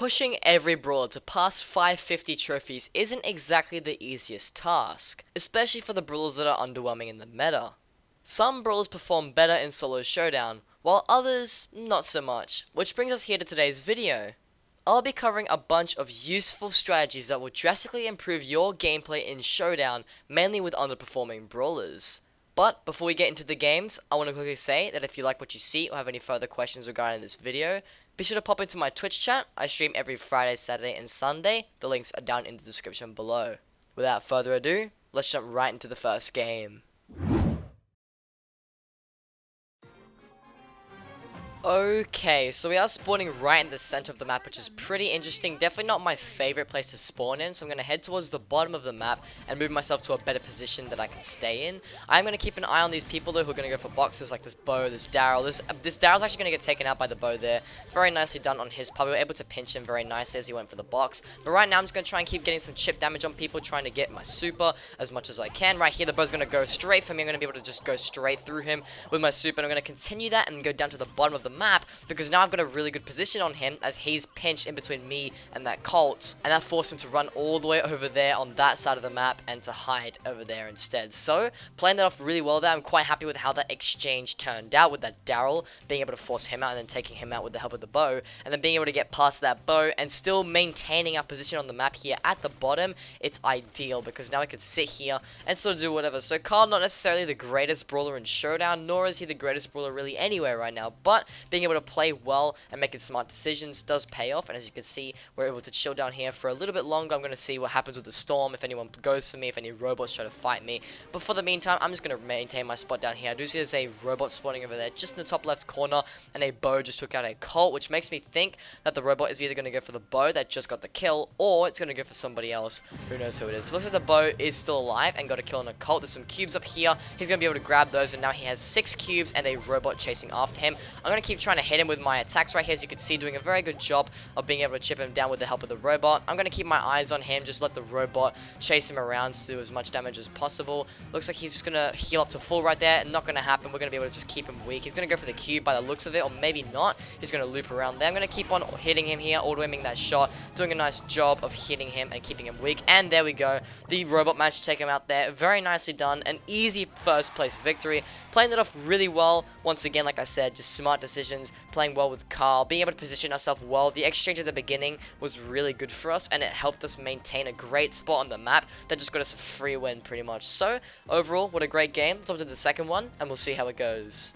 pushing every brawler to pass 550 trophies isn't exactly the easiest task, especially for the brawlers that are underwhelming in the meta. Some brawlers perform better in Solo Showdown, while others not so much, which brings us here to today's video. I'll be covering a bunch of useful strategies that will drastically improve your gameplay in Showdown, mainly with underperforming brawlers. But before we get into the games, I want to quickly say that if you like what you see or have any further questions regarding this video, be sure to pop into my Twitch chat. I stream every Friday, Saturday, and Sunday. The links are down in the description below. Without further ado, let's jump right into the first game. Okay, so we are spawning right in the center of the map, which is pretty interesting. Definitely not my favorite place to spawn in, so I'm going to head towards the bottom of the map and move myself to a better position that I can stay in. I'm going to keep an eye on these people though who are going to go for boxes like this Bo, this Daryl. This Daryl's actually going to get taken out by the Bo there. Very nicely done on his part. We were able to pinch him very nicely as he went for the box. But right now I'm just going to try and keep getting some chip damage on people, trying to get my super as much as I can. Right here the Bo's going to go straight for me. I'm going to be able to just go straight through him with my super, and I'm going to continue that and go down to the bottom of the map, because now I've got a really good position on him as he's pinched in between me and that Colt, and that forced him to run all the way over there on that side of the map and to hide over there instead. So playing that off really well there. I'm quite happy with how that exchange turned out, with that Daryl being able to force him out and then taking him out with the help of the Bo, and then being able to get past that Bo and still maintaining our position on the map here at the bottom. It's ideal because now I can sit here and sort of do whatever. So Carl, not necessarily the greatest brawler in Showdown, nor is he the greatest brawler really anywhere right now, but being able to play well and making smart decisions does pay off. And as you can see, we're able to chill down here for a little bit longer. I'm going to see what happens with the storm, if anyone goes for me, if any robots try to fight me. But for the meantime, I'm just going to maintain my spot down here. I do see there's a robot spawning over there just in the top left corner, and a Bo just took out a Colt, which makes me think that the robot is either going to go for the Bo that just got the kill, or it's going to go for somebody else. Who knows who it is. So looks like the Bo is still alive and got a kill on a Colt. There's some cubes up here. He's going to be able to grab those, and now he has 6 cubes and a robot chasing after him. I'm going to keep trying to hit him with my attacks right here, as you can see, doing a very good job of being able to chip him down with the help of the robot. I'm going to keep my eyes on him, just let the robot chase him around to do as much damage as possible. Looks like he's just going to heal up to full right there. Not going to happen. We're going to be able to just keep him weak. He's going to go for the cube by the looks of it, or maybe not. He's going to loop around there. I'm going to keep on hitting him here, auto-aiming that shot, doing a nice job of hitting him and keeping him weak. And there we go. The robot managed to take him out there. Very nicely done. An easy first place victory. Playing that off really well. Once again, like I said, just smart decisions, playing well with Carl, being able to position ourselves well. The exchange at the beginning was really good for us, and it helped us maintain a great spot on the map that just got us a free win pretty much. So overall, what a great game. Let's on to the second one, and we'll see how it goes.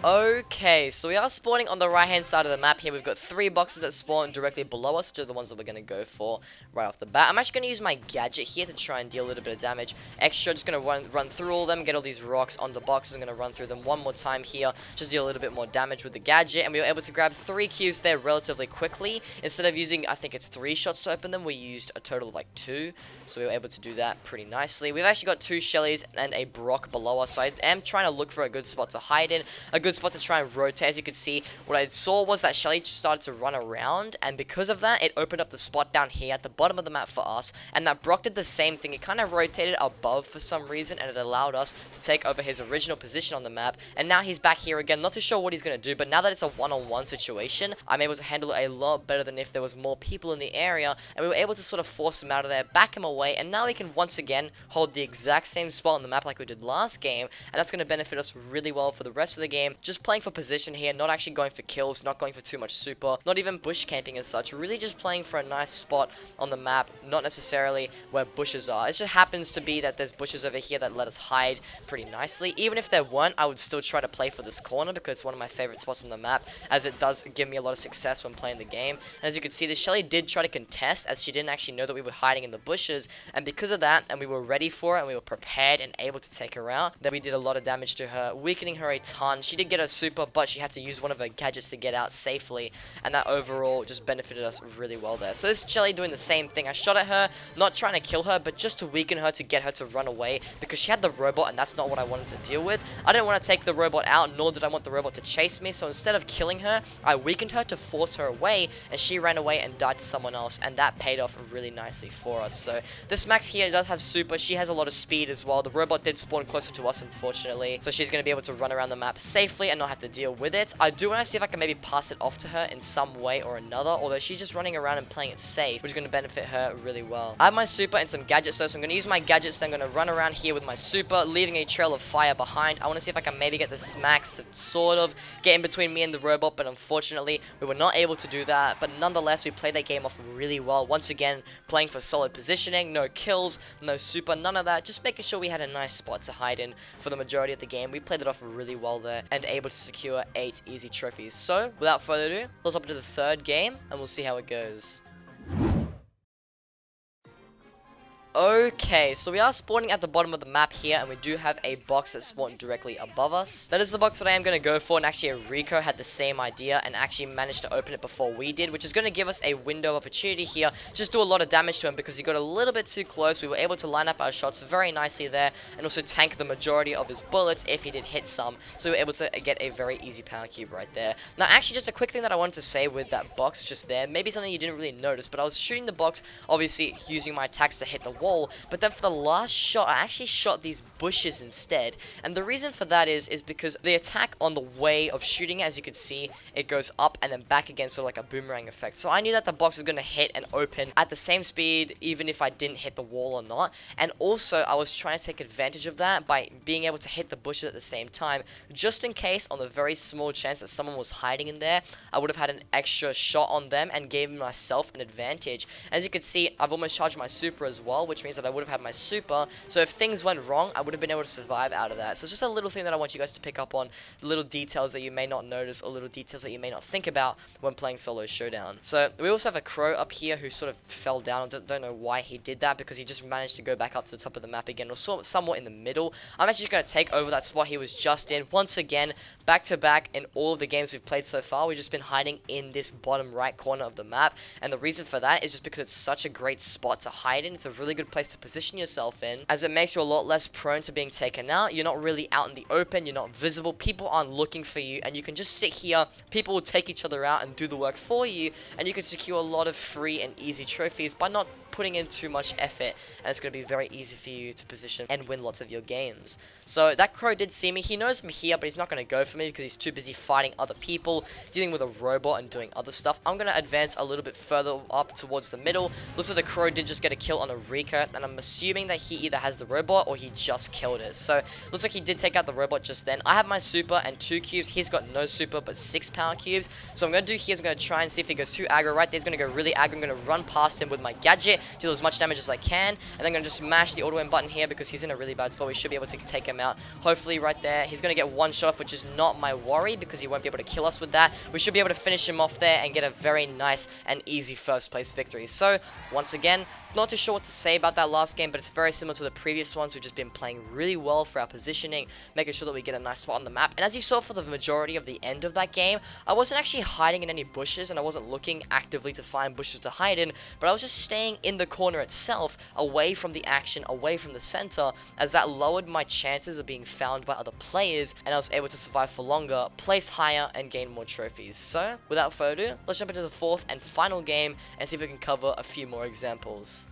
Okay, so we are spawning on the right hand side of the map here. We've got 3 boxes that spawn directly below us, which are the ones that we're going to go for right off the bat. I'm actually going to use my gadget here to try and deal a little bit of damage extra. Just going to run through all of them, get all these rocks on the boxes. I'm going to run through them one more time here, just deal a little bit more damage with the gadget. And we were able to grab 3 cubes there relatively quickly. Instead of using, I think it's 3 shots to open them, we used a total of like 2. So we were able to do that pretty nicely. We've actually got 2 Shellys and a Brock below us, so I am trying to look for a good spot to hide in, a good spot to try and rotate. As you can see, what I saw was that Shelly started to run around, and because of that, it opened up the spot down here at the bottom of the map for us, and that Brock did the same thing. It kind of rotated above for some reason, and it allowed us to take over his original position on the map, and now he's back here again. Not too sure what he's going to do, but now that it's a one-on-one situation, I'm able to handle it a lot better than if there was more people in the area, and we were able to sort of force him out of there, back him away, and now we can once again hold the exact same spot on the map like we did last game, and that's going to benefit us really well for the rest of the game. Just playing for position here, not actually going for kills, not going for too much super, not even bush camping as such, really just playing for a nice spot on the map, not necessarily where bushes are. It just happens to be that there's bushes over here that let us hide pretty nicely. Even if there weren't, I would still try to play for this corner because it's one of my favorite spots on the map, as it does give me a lot of success when playing the game. And as you can see, the Shelly did try to contest, as she didn't actually know that we were hiding in the bushes, and because of that, and we were ready for it, and we were prepared and able to take her out, then we did a lot of damage to her, weakening her a ton. She did get her super, but she had to use one of her gadgets to get out safely, and that overall just benefited us really well there. So this Shelly doing the same thing. I shot at her, not trying to kill her, but just to weaken her, to get her to run away, because she had the robot, and that's not what I wanted to deal with. I didn't want to take the robot out, nor did I want the robot to chase me, so instead of killing her, I weakened her to force her away, and she ran away and died to someone else, and that paid off really nicely for us. So this Max here does have super. She has a lot of speed as well. The robot did spawn closer to us, unfortunately, so she's going to be able to run around the map safely safely and not have to deal with it. I do want to see if I can maybe pass it off to her in some way or another, although she's just running around and playing it safe, which is going to benefit her really well. I have my super and some gadgets though, so I'm going to use my gadgets, then I'm going to run around here with my super, leaving a trail of fire behind. I want to see if I can maybe get the smacks to sort of get in between me and the robot, but unfortunately, we were not able to do that. But nonetheless, we played that game off really well. Once again, playing for solid positioning, no kills, no super, none of that. Just making sure we had a nice spot to hide in for the majority of the game. We played it off really well there and able to secure 8 easy trophies. So, without further ado, let's hop into the third game and we'll see how it goes. Okay, so we are spawning at the bottom of the map here, and we do have a box that's spawned directly above us. That is the box that I am going to go for, and actually Rico had the same idea and actually managed to open it before we did, which is going to give us a window of opportunity here. Just do a lot of damage to him because he got a little bit too close. We were able to line up our shots very nicely there, and also tank the majority of his bullets if he did hit some. So we were able to get a very easy power cube right there. Now, actually, just a quick thing that I wanted to say with that box just there, maybe something you didn't really notice, but I was shooting the box, obviously using my attacks to hit the wall, but then for the last shot, I actually shot these bushes instead, and the reason for that is because the attack on the way of shooting it, as you can see, it goes up and then back again, sort of like a boomerang effect. So I knew that the box was going to hit and open at the same speed, even if I didn't hit the wall or not, and also I was trying to take advantage of that by being able to hit the bushes at the same time, just in case, on the very small chance that someone was hiding in there, I would have had an extra shot on them and gave myself an advantage. As you can see, I've almost charged my super as well, which means that I would have had my super, so if things went wrong, I would have been able to survive out of that. So it's just a little thing that I want you guys to pick up on, little details that you may not notice or little details that you may not think about when playing Solo Showdown. So we also have a crow up here who sort of fell down. I don't know why he did that, because he just managed to go back up to the top of the map again, or somewhat in the middle. I'm actually just going to take over that spot he was just in. Once again, back to back in all of the games we've played so far, we've just been hiding in this bottom right corner of the map, and the reason for that is just because it's such a great spot to hide in. It's a really good place to position yourself in, as it makes you a lot less prone to being taken out. You're not really out in the open, you're not visible, people aren't looking for you, and you can just sit here, people will take each other out and do the work for you, and you can secure a lot of free and easy trophies by not putting in too much effort, and it's going to be very easy for you to position and win lots of your games. So that crow did see me. He knows I'm here, but he's not going to go for me because he's too busy fighting other people, dealing with a robot and doing other stuff. I'm going to advance a little bit further up towards the middle. Looks like the crow did just get a kill on a Rico, and I'm assuming that he either has the robot or he just killed it. So looks like he did take out the robot just then. I have my super and 2 cubes. He's got no super but 6 power cubes. So I'm going to do here is I'm going to try and see if he goes too aggro. Right there, he's going to go really aggro. I'm going to run past him with my gadget, deal as much damage as I can, and then I'm going to just mash the auto-aim button here because he's in a really bad spot. We should be able to take him out. Hopefully right there, he's going to get one shot off, which is not my worry because he won't be able to kill us with that. We should be able to finish him off there and get a very nice and easy first place victory. So once again, not too sure what to say about that last game, but it's very similar to the previous ones. We've just been playing really well for our positioning, making sure that we get a nice spot on the map. And as you saw for the majority of the end of that game, I wasn't actually hiding in any bushes, and I wasn't looking actively to find bushes to hide in, but I was just staying in the corner itself, away from the action, away from the center, as that lowered my chances of being found by other players, and I was able to survive for longer, place higher, and gain more trophies. So, without further ado, let's jump into the fourth and final game and see if we can cover a few more examples.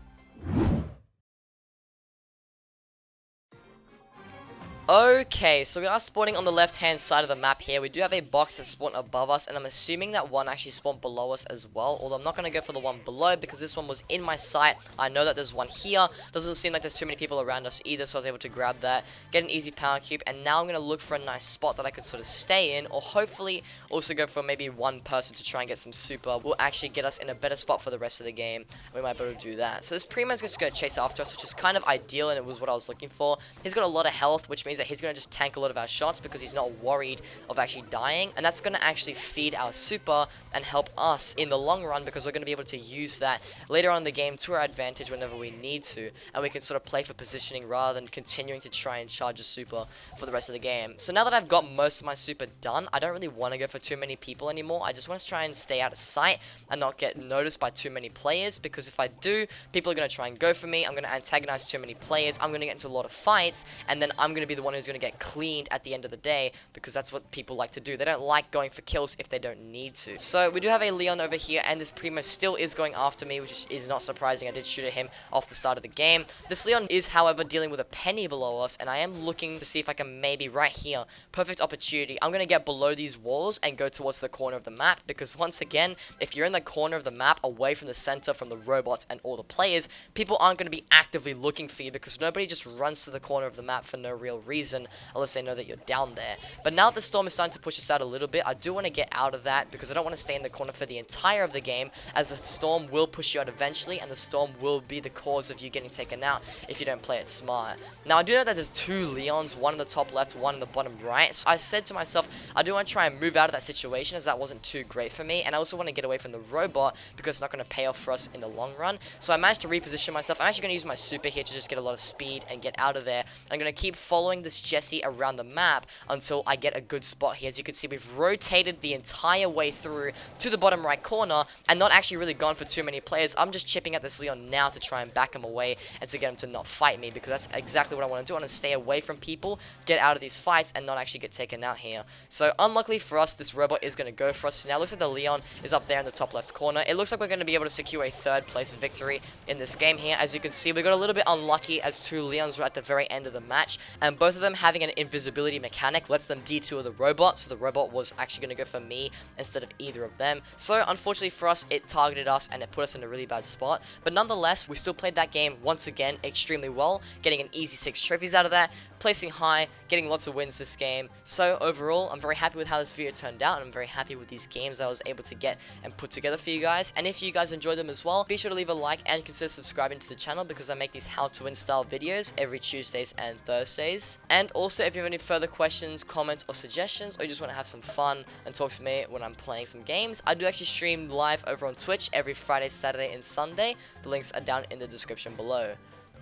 Okay, so we are spawning on the left-hand side of the map here. We do have a box that spawned above us, and I'm assuming that one actually spawned below us as well. Although I'm not going to go for the one below because this one was in my sight. I know that there's one here. Doesn't seem like there's too many people around us either, so I was able to grab that, get an easy power cube, and now I'm going to look for a nice spot that I could sort of stay in, or hopefully also go for maybe one person to try and get some super. Will actually get us in a better spot for the rest of the game. We might be able to do that. So this pretty much just going to chase after us, which is kind of ideal, and it was what I was looking for. He's got a lot of health, which means that he's going to just tank a lot of our shots because he's not worried of actually dying, and that's going to actually feed our super and help us in the long run because we're going to be able to use that later on in the game to our advantage whenever we need to, and we can sort of play for positioning rather than continuing to try and charge a super for the rest of the game. So now that I've got most of my super done, I don't really want to go for too many people anymore. I just want to try and stay out of sight and not get noticed by too many players, because if I do, people are going to try and go for me. I'm going to antagonize too many players. I'm going to get into a lot of fights, and then I'm going to be the one who's going to get cleaned at the end of the day, because that's what people like to do. They don't like going for kills if they don't need to. So we do have a Leon over here, and this Primo still is going after me, which is not surprising. I did shoot at him off the start of the game. This Leon is, however, dealing with a penny below us, and I am looking to see if I can maybe right here, perfect opportunity. I'm going to get below these walls and go towards the corner of the map, because once again, if you're in the corner of the map, away from the center, from the robots and all the players, people aren't going to be actively looking for you, because nobody just runs to the corner of the map for no real reason, unless they know that you're down there. But now that the storm is starting to push us out a little bit, I do want to get out of that, because I don't want to stay in the corner for the entire of the game, as the storm will push you out eventually, and the storm will be the cause of you getting taken out if you don't play it smart. Now, I do know that there's two Leons, one in the top left, one in the bottom right, so I said to myself, I do want to try and move out of that situation, as that wasn't too great for me, and I also want to get away from the robot, because it's not going to pay off for us in the long run. So I managed to reposition myself. I'm actually going to use my super here to just get a lot of speed and get out of there. I'm going to keep following this Jessie around the map until I get a good spot here. As you can see, we've rotated the entire way through to the bottom right corner, and not actually really gone for too many players. I'm just chipping at this Leon now to try and back him away and to get him to not fight me, because that's exactly what I want to do. I want to stay away from people, get out of these fights, and not actually get taken out here. So unluckily for us, this robot is going to go for us. So now it looks like the Leon is up there in the top left corner. It looks like we're going to be able to secure a third place victory in this game here. As you can see, we got a little bit unlucky, as two Leons were at the very end of the match, and both of them having an invisibility mechanic lets them detour the robot, so the robot was actually going to go for me instead of either of them. So unfortunately for us, it targeted us and it put us in a really bad spot, but nonetheless, we still played that game once again extremely well, getting an easy 6 trophies out of that, placing high, getting lots of wins this game. So overall, I'm very happy with how this video turned out, and I'm very happy with these games I was able to get and put together for you guys. And if you guys enjoyed them as well, be sure to leave a like and consider subscribing to the channel, because I make these how to win style videos every Tuesdays and Thursdays. And also, if you have any further questions, comments, or suggestions, or you just want to have some fun and talk to me when I'm playing some games, I do actually stream live over on Twitch every Friday, Saturday, and Sunday. The links are down in the description below.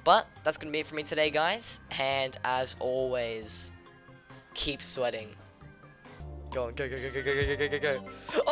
But that's going to be it for me today, guys. And as always, keep sweating. Go on, go, go, go, go, go, go, go, go, go.